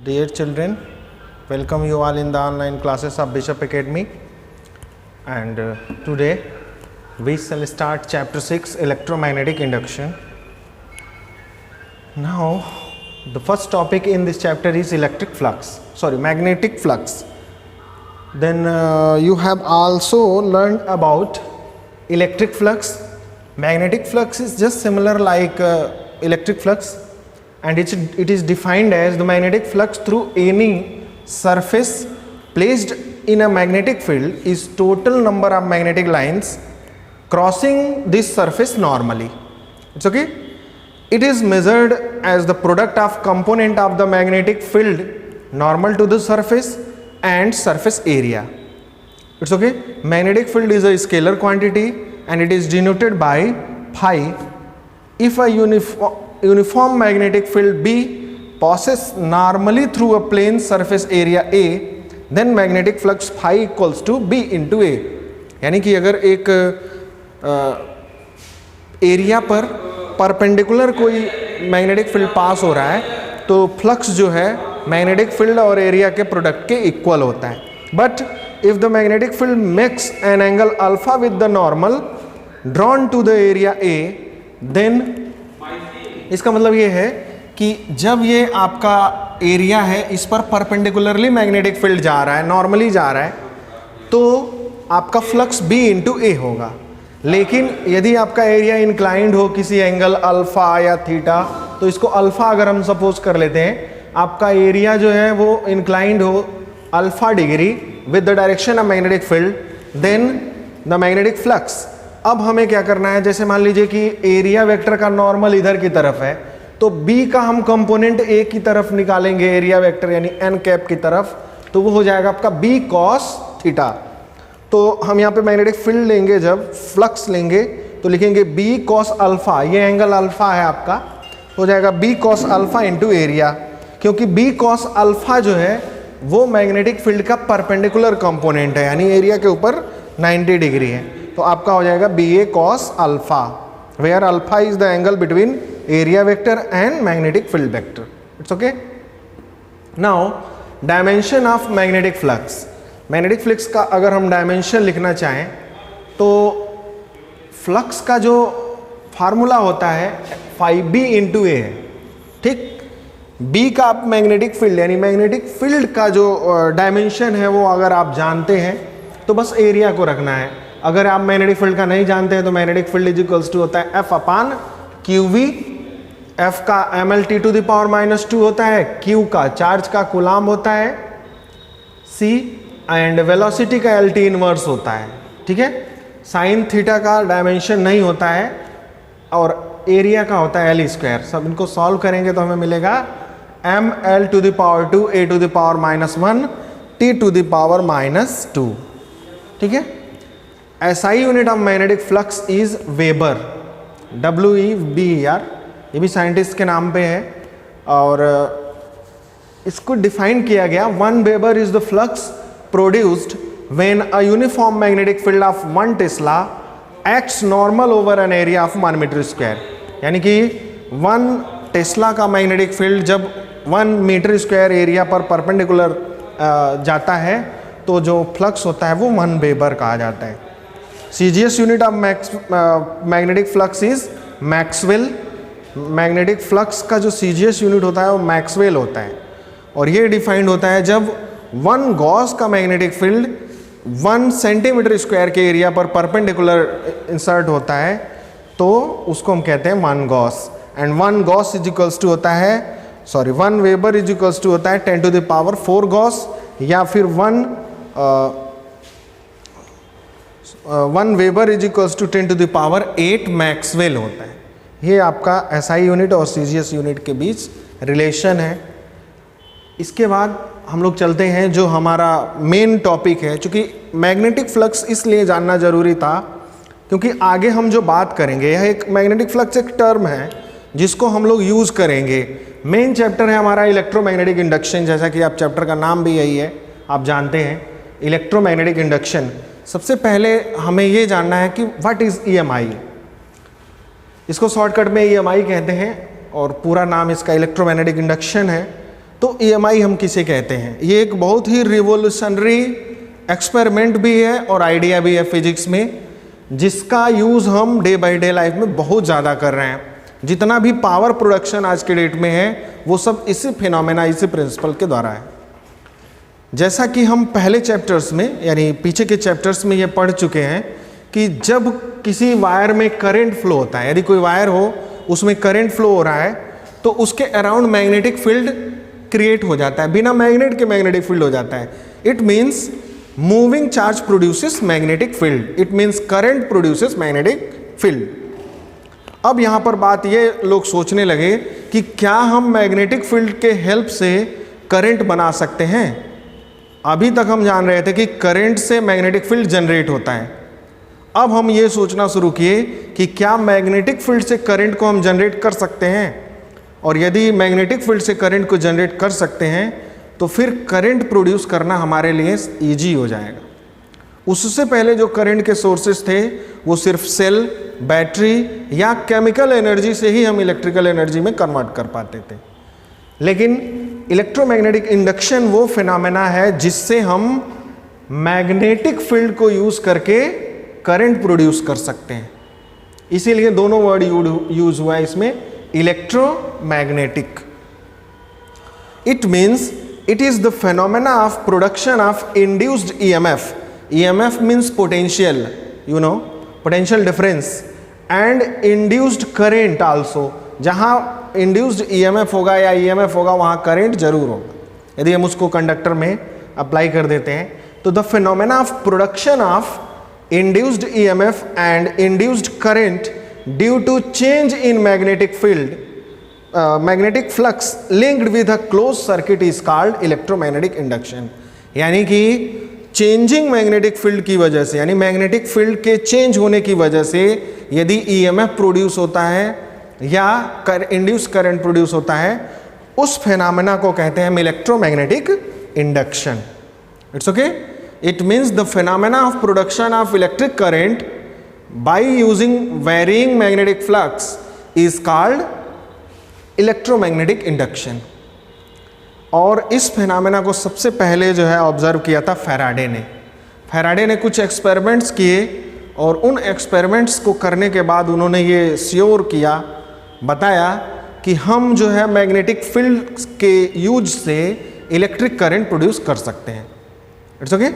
Dear children, welcome you all in the online classes of Bishop Academy, and today we shall start chapter 6 electromagnetic induction. Now the first topic in this chapter is magnetic flux. Then you have also learned about electric flux. Magnetic flux is just similar like electric flux, and it is defined as the magnetic flux through any surface placed in a magnetic field is total number of magnetic lines crossing this surface normally. It's okay. It is measured as the product of component of the magnetic field normal to the surface and surface area. It's okay. Magnetic field is a scalar quantity and it is denoted by phi. If a uniform magnetic field B passes normally through a plane surface area A, then magnetic flux phi equals to B into A. यानी कि अगर एक area पर perpendicular कोई magnetic field पास हो रहा है तो फ्लक्स जो है मैग्नेटिक फील्ड और एरिया के प्रोडक्ट के इक्वल होता है. But if the magnetic field makes an angle alpha with the normal drawn to the area A, then इसका मतलब ये है कि जब ये आपका एरिया है इस पर परपेंडिकुलरली मैग्नेटिक फील्ड जा रहा है, नॉर्मली जा रहा है, तो आपका फ्लक्स B इंटू ए होगा. लेकिन यदि आपका एरिया इंक्लाइंड हो किसी एंगल अल्फा या थीटा, तो इसको अल्फा अगर हम सपोज कर लेते हैं, आपका एरिया जो है वो इंक्लाइंड हो alpha degree with the direction of magnetic field, then the magnetic flux. अब हमें क्या करना है, जैसे मान लीजिए कि एरिया वेक्टर का नॉर्मल इधर की तरफ है, तो B का हम कंपोनेंट A की तरफ निकालेंगे, एरिया वेक्टर यानी n कैप की तरफ, तो वो हो जाएगा आपका B cos थीटा. तो हम यहाँ पे मैग्नेटिक फील्ड लेंगे, जब फ्लक्स लेंगे तो लिखेंगे B cos अल्फा, ये एंगल अल्फा है आपका, हो जाएगा B cos alpha into area, क्योंकि B cos अल्फा जो है वो मैग्नेटिक फील्ड का परपेंडिकुलर कंपोनेंट है, यानी एरिया के ऊपर 90 डिग्री है. तो आपका हो जाएगा BA cos alpha, where alpha is the angle between area vector and magnetic field vector. It's okay. Now dimension of magnetic flux. Magnetic flux का अगर हम डायमेंशन लिखना चाहें तो फ्लक्स का जो फार्मूला होता है फाई B इंटू ए है. ठीक. B का आप मैग्नेटिक फील्ड यानी मैग्नेटिक फील्ड का जो डायमेंशन है वो अगर आप जानते हैं तो बस एरिया को रखना है. अगर आप मैग्नेटिक फील्ड का नहीं जानते हैं तो magnetic field is equals to होता है F अपान QV. F का MLT टू द पावर -2 होता है, Q का चार्ज का कूलाम होता है, C एंड वेलोसिटी का LT इनवर्स होता है. ठीक है. साइन थीटा का डायमेंशन नहीं होता है और एरिया का होता है L स्क्वायर. सब इनको सॉल्व करेंगे तो हमें मिलेगा ML to the power 2 A to the power -1 T to the power -2. ठीक है. SI unit of magnetic flux is weber, WEBER. ये भी साइंटिस्ट के नाम पे है और इसको डिफाइन किया गया. 1 weber is the flux produced when a uniform magnetic field of 1 tesla acts normal over an area of 1 metre square. यानी कि 1 टेस्ला का मैग्नेटिक फील्ड जब 1 मीटर स्क्वायर एरिया पर परपेंडिकुलर जाता है तो जो फ्लक्स होता है वो 1 वेबर कहा जाता है. CGS unit of magnetic flux is Maxwell. Magnetic flux का जो CGS यूनिट होता है वो मैक्सवेल होता है और ये डिफाइंड होता है जब 1 गॉस का मैग्नेटिक फील्ड 1 सेंटीमीटर स्क्वायर के एरिया पर परपेंडिकुलर इंसर्ट होता है तो उसको हम कहते हैं 1 gauss. And 1 gauss is equals to होता है 1 वेबर इज इक्वल्स टू होता है 10 टू द पावर 4 गॉस, या फिर 1 weber is equals to 10 to the power 8 maxwell होता है. ये आपका SI यूनिट और CGS यूनिट के बीच रिलेशन है. इसके बाद हम लोग चलते हैं जो हमारा मेन टॉपिक है. चूँकि मैग्नेटिक फ्लक्स इसलिए जानना ज़रूरी था क्योंकि आगे हम जो बात करेंगे, यह एक मैग्नेटिक फ्लक्स एक टर्म है जिसको हम लोग यूज़ करेंगे. मेन चैप्टर है हमारा इलेक्ट्रोमैग्नेटिक इंडक्शन, जैसा कि आप चैप्टर का नाम भी यही है, आप जानते हैं इलेक्ट्रोमैग्नेटिक इंडक्शन. सबसे पहले हमें ये जानना है कि व्हाट इज़ EMI. इसको शॉर्टकट में EMI कहते हैं और पूरा नाम इसका इलेक्ट्रोमैग्नेटिक इंडक्शन है. तो EMI हम किसे कहते हैं? ये एक बहुत ही रिवोल्यूशनरी एक्सपेरिमेंट भी है और आइडिया भी है फिजिक्स में, जिसका यूज़ हम डे बाय डे लाइफ में बहुत ज़्यादा कर रहे हैं। जितना भी पावर प्रोडक्शन आज के डेट में है वो सब इसी फिनोमेना, इसी प्रिंसिपल के द्वारा है। जैसा कि हम पहले चैप्टर्स में यानी पीछे के चैप्टर्स में ये पढ़ चुके हैं कि जब किसी वायर में करंट फ्लो होता है, यदि कोई वायर हो उसमें करंट फ्लो हो रहा है तो उसके अराउंड मैग्नेटिक फील्ड क्रिएट हो जाता है, बिना मैग्नेट के मैग्नेटिक फील्ड हो जाता है। It means moving charge produces magnetic field, it means current produces magnetic field. अब यहाँ पर बात ये लोग सोचने लगे कि क्या हम मैग्नेटिक फील्ड के हेल्प से करंट बना सकते हैं? अभी तक हम जान रहे थे कि करंट से मैग्नेटिक फील्ड जनरेट होता है। अब हम ये सोचना शुरू किए कि क्या मैग्नेटिक फील्ड से करंट को हम जनरेट कर सकते हैं, और यदि मैग्नेटिक फील्ड से करंट को जनरेट कर सकते हैं तो फिर करंट प्रोड्यूस करना हमारे लिए ईजी हो जाएगा। उससे पहले जो करंट के सोर्सेस थे वो सिर्फ सेल, बैटरी या केमिकल एनर्जी से ही हम इलेक्ट्रिकल एनर्जी में कन्वर्ट कर पाते थे। लेकिन इलेक्ट्रोमैग्नेटिक इंडक्शन वो फिनोमेना है जिससे हम मैग्नेटिक फील्ड को यूज करके करंट प्रोड्यूस कर सकते हैं। इसीलिए दोनों वर्ड यूज हुआ है इसमें, electromagnetic. It means it is the phenomena of production of induced EMF. EMF means potential, you know, potential difference, and induced current also. जहाँ induced EMF होगा या EMF होगा वहाँ current जरूर होगा। यदि हम उसको कंडक्टर में अप्लाई कर देते हैं तो the phenomena of production of induced EMF and induced current due to change in magnetic field, magnetic flux linked with a closed circuit is called electromagnetic induction। यानी कि चेंजिंग मैग्नेटिक फील्ड की वजह से, यानी मैग्नेटिक फील्ड के change होने की वजह से यदि EMF प्रोड्यूस होता है या इंड्यूस करंट प्रोड्यूस होता है, उस फेनामेना को कहते हैं हम electromagnetic induction. It's okay, it means the phenomena of production of electric current by using varying magnetic flux is called electromagnetic induction. और इस फिनोमेना को सबसे पहले जो है ऑब्जर्व किया था फैराडे ने। फैराडे ने कुछ एक्सपेरिमेंट्स किए और उन एक्सपेरिमेंट्स को करने के बाद उन्होंने ये श्योर किया, बताया कि हम जो है मैग्नेटिक फील्ड के यूज से इलेक्ट्रिक करंट प्रोड्यूस कर सकते हैं। It's okay,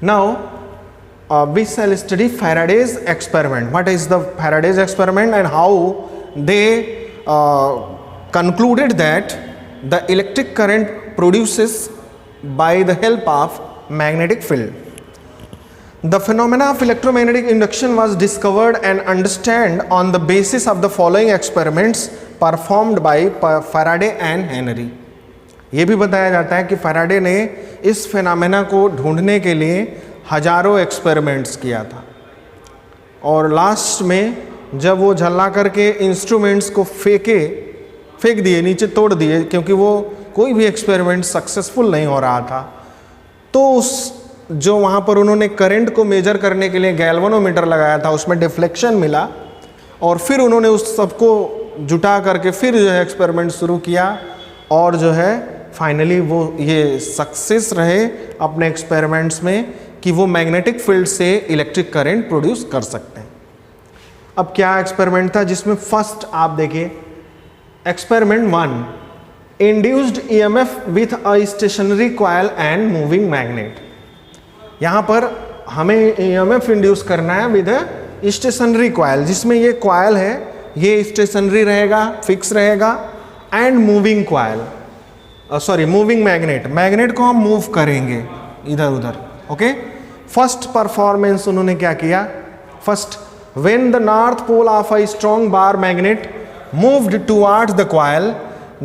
now we shall study Faraday's experiment. What is the Faraday's experiment and how they concluded that the electric current produces by the help of magnetic field. The phenomena of electromagnetic induction was discovered and understood on the basis of the following experiments performed by Faraday and Henry। ये भी बताया जाता है कि Faraday ने इस phenomena को ढूंढने के लिए हजारों एक्सपेरिमेंट्स किया था, और लास्ट में जब वो झल्ला करके इंस्ट्रूमेंट्स को फेंक दिए, नीचे तोड़ दिए, क्योंकि वो कोई भी एक्सपेरिमेंट सक्सेसफुल नहीं हो रहा था, तो उस जो वहाँ पर उन्होंने करंट को मेजर करने के लिए गैल्वेनोमीटर लगाया था उसमें डिफ्लेक्शन मिला, और फिर उन्होंने उस सबको जुटा करके फिर जो है एक्सपेरिमेंट शुरू किया, और जो है फाइनली वो ये सक्सेस रहे अपने एक्सपेरिमेंट्स में कि वो मैग्नेटिक फील्ड से इलेक्ट्रिक करंट प्रोड्यूस कर सकते हैं। अब क्या एक्सपेरिमेंट था जिसमें फर्स्ट आप देखिए, experiment 1, induced EMF with a stationary coil and moving magnet. यहाँ पर हमें EMF इंड्यूस करना है विद अ स्टेशनरी कॉइल, जिसमें ये कॉइल है ये स्टेशनरी रहेगा, फिक्स रहेगा, and moving coil moving magnet, magnet को हम मूव करेंगे इधर उधर। ओके, फर्स्ट परफॉर्मेंस उन्होंने क्या किया, first when the north pole of a strong bar magnet moved towards the coil,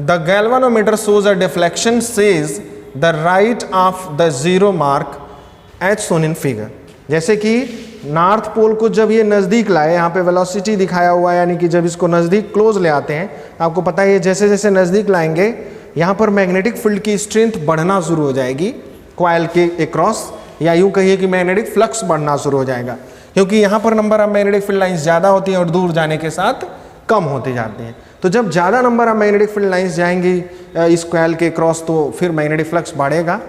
the galvanometer shows a deflection says the right of the zero mark as shown in figure। जैसे कि north pole को जब ये नज़दीक लाए, यहाँ पे velocity दिखाया हुआ है, यानी कि जब इसको नज़दीक क्लोज ले आते हैं, आपको पता है जैसे जैसे नज़दीक लाएंगे यहाँ पर मैग्नेटिक फील्ड की स्ट्रेंथ बढ़ना शुरू हो जाएगी कॉइल के अक्रॉस, या यूँ कहिए कि मैग्नेटिक फ्लक्स बढ़ना शुरू हो जाएगा, क्योंकि यहाँ पर number of magnetic field lines ज़्यादा होती हैं और दूर जाने के साथ कम होती जाती हैं। तो जब ज़्यादा number of magnetic field lines जाएंगी इस कॉइल के क्रॉस तो फिर मैग्नेटिक फ्लक्स बढ़ेगा,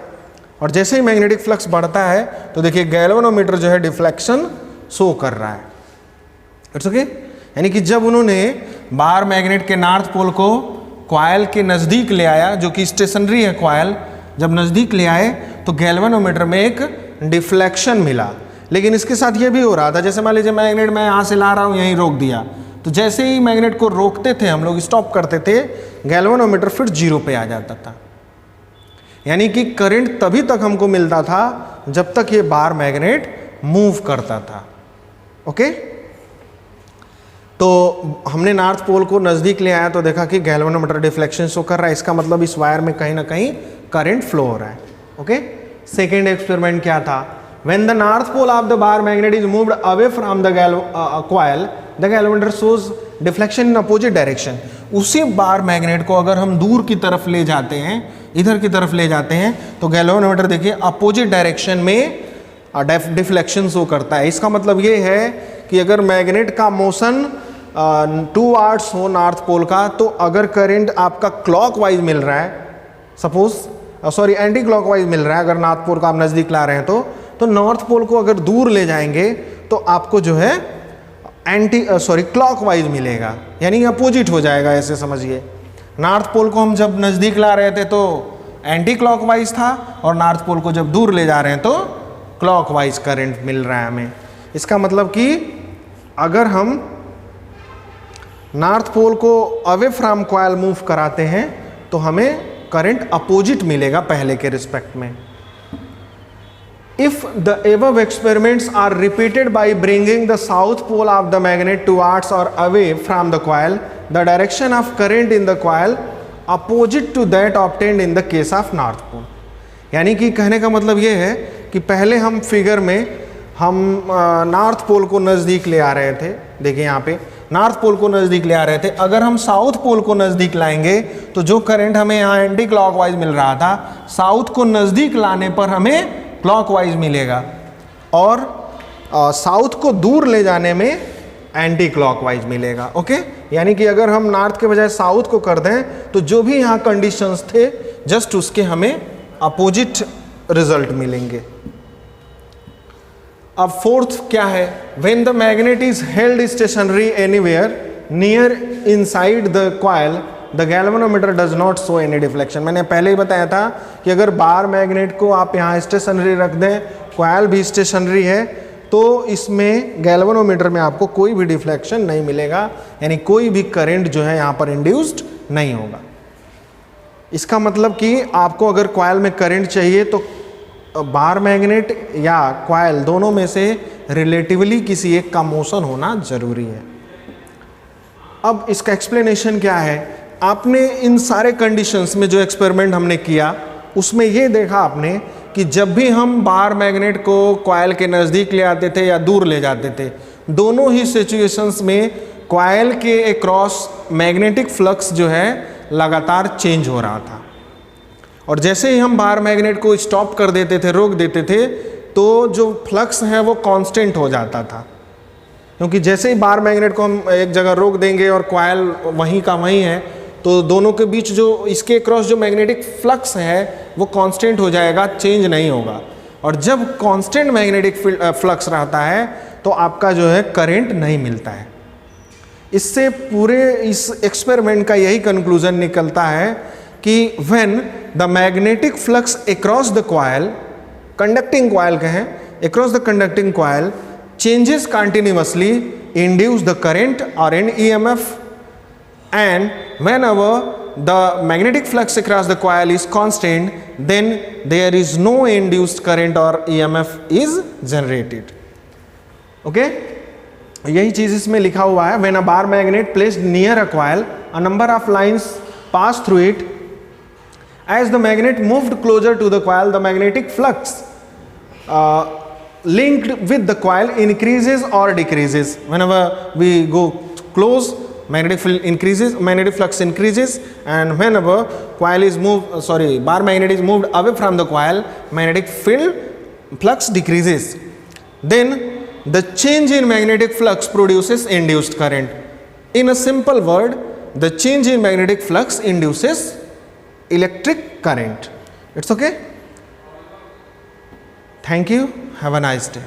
और जैसे ही मैग्नेटिक फ्लक्स बढ़ता है तो देखिए गैल्वेनोमीटर जो है डिफ्लेक्शन शो कर रहा है। इट्स ओके, यानी कि जब उन्होंने बार मैग्नेट के नॉर्थ पोल को कॉइल के नज़दीक ले आया, जो कि स्टेशनरी है कॉइल, जब नज़दीक ले आए तो गैल्वेनोमीटर में एक डिफ्लेक्शन मिला। लेकिन इसके साथ ये भी हो रहा था, जैसे मान लीजिए मैग्नेट मैं यहाँ से ला रहा हूँ, यहीं रोक दिया, तो जैसे ही मैग्नेट को रोकते थे हम लोग, स्टॉप करते थे, गैल्वेनोमीटर फिर जीरो पे आ जाता था। यानी कि करंट तभी तक हमको मिलता था जब तक ये बार मैग्नेट मूव करता था। ओके, तो हमने नॉर्थ पोल को नज़दीक ले आया तो देखा कि गैल्वेनोमीटर डिफ्लेक्शन शो कर रहा है, इसका मतलब इस वायर में कहीं ना कहीं करंट फ्लो हो रहा है। ओके, सेकेंड एक्सपेरिमेंट क्या था, when the north pole of the bar magnet is moved away from the coil, the galvanometer shows deflection in opposite direction। उसी बार मैग्नेट को अगर हम दूर की तरफ ले जाते हैं, इधर की तरफ ले जाते हैं, तो गैल्वेनोमीटर देखिए अपोजिट डायरेक्शन में डिफ्लेक्शन शो करता है। इसका मतलब ये है कि अगर मैग्नेट का मोशन टूवर्ड्स हो नॉर्थ पोल का, तो अगर करंट आपका क्लॉकवाइज मिल रहा है, सपोज एंटी क्लॉकवाइज मिल रहा है, अगर नॉर्थ पोल को आप नज़दीक ला रहे हैं तो नॉर्थ पोल को अगर दूर ले जाएंगे तो आपको जो है क्लॉकवाइज मिलेगा, यानी अपोजिट हो जाएगा। ऐसे समझिए, नॉर्थ पोल को हम जब नज़दीक ला रहे थे तो एंटी क्लॉकवाइज था, और नॉर्थ पोल को जब दूर ले जा रहे हैं तो क्लॉकवाइज करंट मिल रहा है हमें। इसका मतलब कि अगर हम नॉर्थ पोल को अवे फ्रॉम कॉइल मूव कराते हैं तो हमें करंट अपोजिट मिलेगा पहले के रिस्पेक्ट में। If the above experiments are repeated by bringing the south pole of the magnet towards or away from the coil, the direction of current in the coil opposite to that obtained in the case of north pole। यानी कि कहने का मतलब ये है कि पहले हम फिगर में हम नॉर्थ पोल को नज़दीक ले आ रहे थे, देखिए यहाँ पे नॉर्थ पोल को नज़दीक ले आ रहे थे, अगर हम साउथ पोल को नज़दीक लाएंगे तो जो करंट हमें यहाँ एंटी क्लॉकवाइज मिल रहा था, साउथ को नज़दीक लाने पर हमें क्लॉकवाइज मिलेगा, और साउथ को दूर ले जाने में एंटी क्लॉकवाइज मिलेगा। ओके, यानी कि अगर हम नॉर्थ के बजाय साउथ को कर दें तो जो भी यहाँ कंडीशंस थे जस्ट उसके हमें अपोजिट रिजल्ट मिलेंगे। अब फोर्थ क्या है, when the magnet is held stationary anywhere near inside the coil the galvanometer does not show any deflection. मैंने पहले ही बताया था कि अगर बार मैग्नेट को आप यहाँ स्टेशनरी रख दें, कॉइल भी स्टेशनरी है, तो इसमें गैल्वेनोमीटर में आपको कोई भी डिफ्लेक्शन नहीं मिलेगा, यानी कोई भी करंट जो है यहाँ पर इंड्यूस्ड नहीं होगा। इसका मतलब कि आपको अगर कॉइल में करंट चाहिए तो बार मैग्नेट या कॉइल दोनों में से रिलेटिवली किसी एक का मोशन होना जरूरी है। अब इसका एक्सप्लेनेशन क्या है, आपने इन सारे कंडीशंस में जो एक्सपेरिमेंट हमने किया उसमें ये देखा आपने कि जब भी हम बार मैग्नेट को कॉइल के नज़दीक ले आते थे या दूर ले जाते थे, दोनों ही सिचुएशंस में कॉइल के अक्रॉस मैग्नेटिक फ्लक्स जो है लगातार चेंज हो रहा था, और जैसे ही हम बार मैग्नेट को स्टॉप कर देते थे, रोक देते थे, तो जो फ्लक्स है वो कांस्टेंट हो जाता था, क्योंकि जैसे ही बार मैग्नेट को हम एक जगह रोक देंगे और कॉइल वहीं का वहीं है, तो दोनों के बीच जो इसके क्रॉस जो मैग्नेटिक फ्लक्स है वो कांस्टेंट हो जाएगा, चेंज नहीं होगा। और जब कांस्टेंट मैग्नेटिक फ्लक्स रहता है तो आपका जो है करंट नहीं मिलता है। इससे पूरे इस एक्सपेरिमेंट का यही कंक्लूजन निकलता है कि when the magnetic flux across the coil, conducting coil कहें, across the conducting coil changes continuously induce the current or an EMF, and whenever the magnetic flux across the coil is constant, then there is no induced current or EMF is generated. Okay, यही चीज इसमें लिखा हुआ है। when a bar magnet placed near a coil, a number of lines pass through it. As the magnet moved closer to the coil, the magnetic flux linked with the coil increases or decreases. Whenever we go close, magnetic flux increases, and whenever coil is bar magnet is moved away from the coil, magnetic flux decreases. Then the change in magnetic flux produces induced current. In a simple word, the change in magnetic flux induces electric current. It's okay? Thank you. Have a nice day.